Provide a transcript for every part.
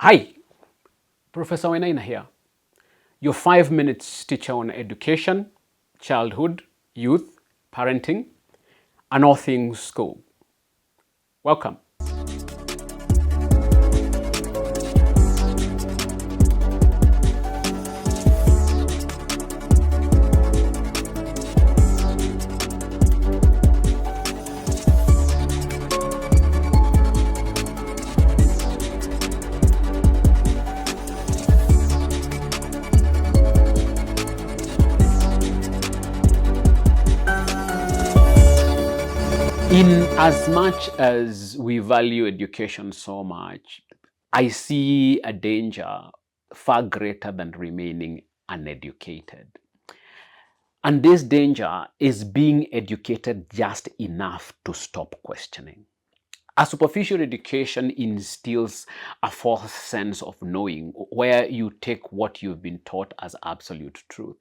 Hi, Professor Wainaina here, your 5 minutes teacher on education, childhood, youth, parenting, and all things school. Welcome. In as much as we value education so much, I see a danger far greater than remaining uneducated. And this danger is being educated just enough to stop questioning. A superficial education instills a false sense of knowing where you take what you've been taught as absolute truth.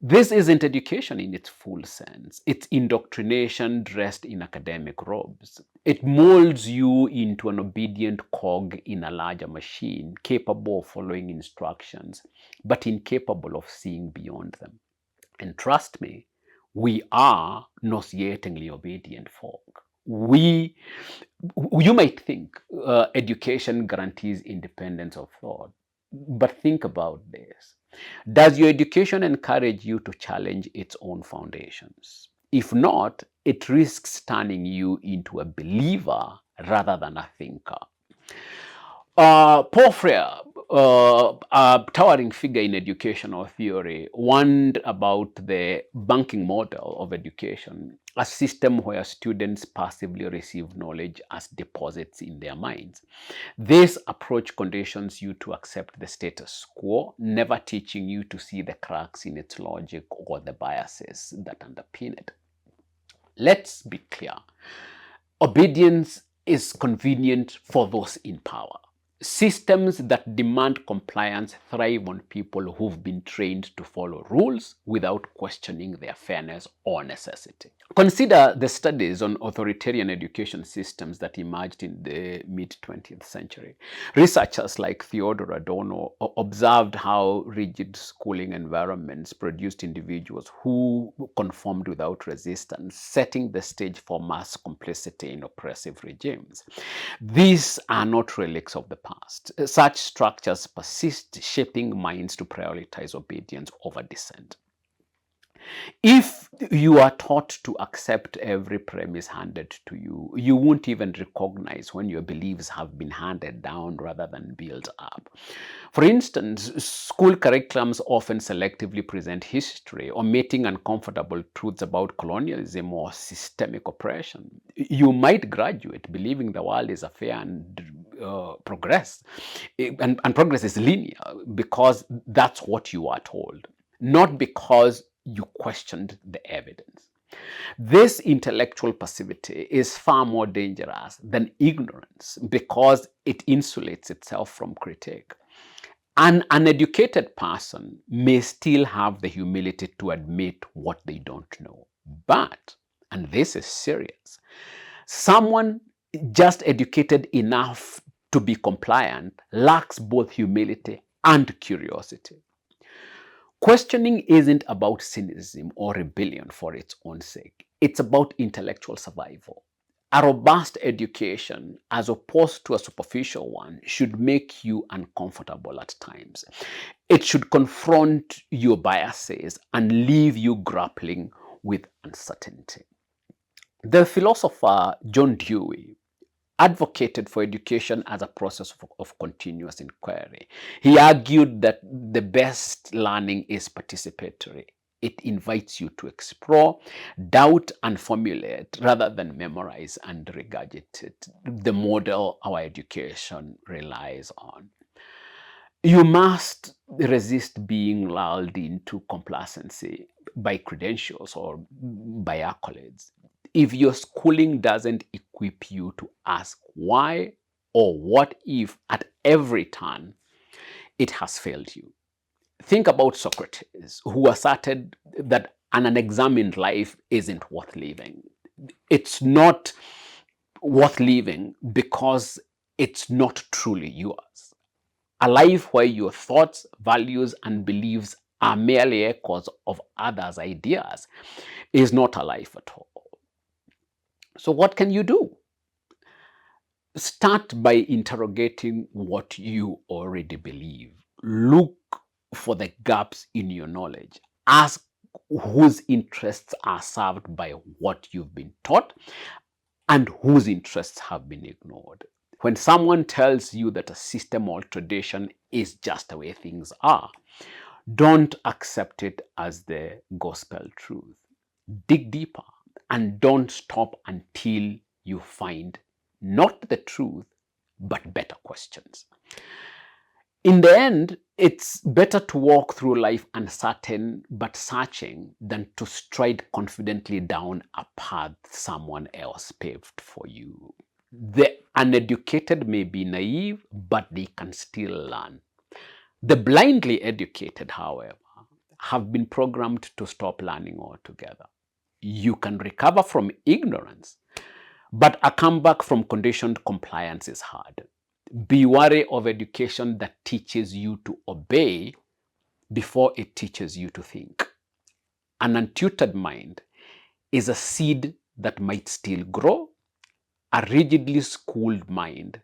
This isn't education in its full sense. It's indoctrination dressed in academic robes. It molds you into an obedient cog in a larger machine, capable of following instructions, but incapable of seeing beyond them. And trust me, we are nauseatingly obedient folk. You might think education guarantees independence of thought, but think about this. Does your education encourage you to challenge its own foundations? If not, it risks turning you into a believer rather than a thinker. Paul Freire, a towering figure in educational theory, warned about the banking model of education, a system where students passively receive knowledge as deposits in their minds. This approach conditions you to accept the status quo, never teaching you to see the cracks in its logic or the biases that underpin it. Let's be clear. Obedience is convenient for those in power. Systems that demand compliance thrive on people who've been trained to follow rules without questioning their fairness or necessity. Consider the studies on authoritarian education systems that emerged in the mid-20th century. Researchers like Theodore Adorno observed how rigid schooling environments produced individuals who conformed without resistance, setting the stage for mass complicity in oppressive regimes. These are not relics of the past. Such structures persist, shaping minds to prioritize obedience over dissent. If you are taught to accept every premise handed to you, you won't even recognize when your beliefs have been handed down rather than built up. For instance, school curriculums often selectively present history, omitting uncomfortable truths about colonialism or systemic oppression. You might graduate believing the world is a fair and progress, and progress is linear because that's what you are told, not because you questioned the evidence. This intellectual passivity is far more dangerous than ignorance because it insulates itself from critique. An uneducated person may still have the humility to admit what they don't know. But, and this is serious, someone just educated enough to be compliant lacks both humility and curiosity. Questioning isn't about cynicism or rebellion for its own sake. It's about intellectual survival. A robust education, as opposed to a superficial one, should make you uncomfortable at times. It should confront your biases and leave you grappling with uncertainty. The philosopher John Dewey advocated for education as a process of continuous inquiry. He argued that the best learning is participatory. It invites you to explore, doubt, and formulate rather than memorize and regurgitate, the model our education relies on. You must resist being lulled into complacency by credentials or by accolades. If your schooling doesn't equip you to ask why or what if at every turn, it has failed you. Think about Socrates, who asserted that an unexamined life isn't worth living. It's not worth living because it's not truly yours. A life where your thoughts, values, and beliefs are merely echoes of others' ideas is not a life at all. So what can you do? Start by interrogating what you already believe. Look for the gaps in your knowledge. Ask whose interests are served by what you've been taught and whose interests have been ignored. When someone tells you that a system or tradition is just the way things are, don't accept it as the gospel truth. Dig deeper and don't stop until you find not the truth, but better questions. In the end, it's better to walk through life uncertain but searching than to stride confidently down a path someone else paved for you. The uneducated may be naive, but they can still learn. The blindly educated, however, have been programmed to stop learning altogether. You can recover from ignorance, but a comeback from conditioned compliance is hard. Be wary of education that teaches you to obey before it teaches you to think. An untutored mind is a seed that might still grow. A rigidly schooled mind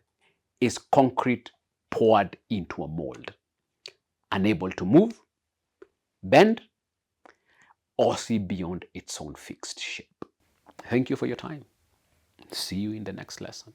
is concrete poured into a mold, unable to move, bend, or see beyond its own fixed shape. Thank you for your time. See you in the next lesson.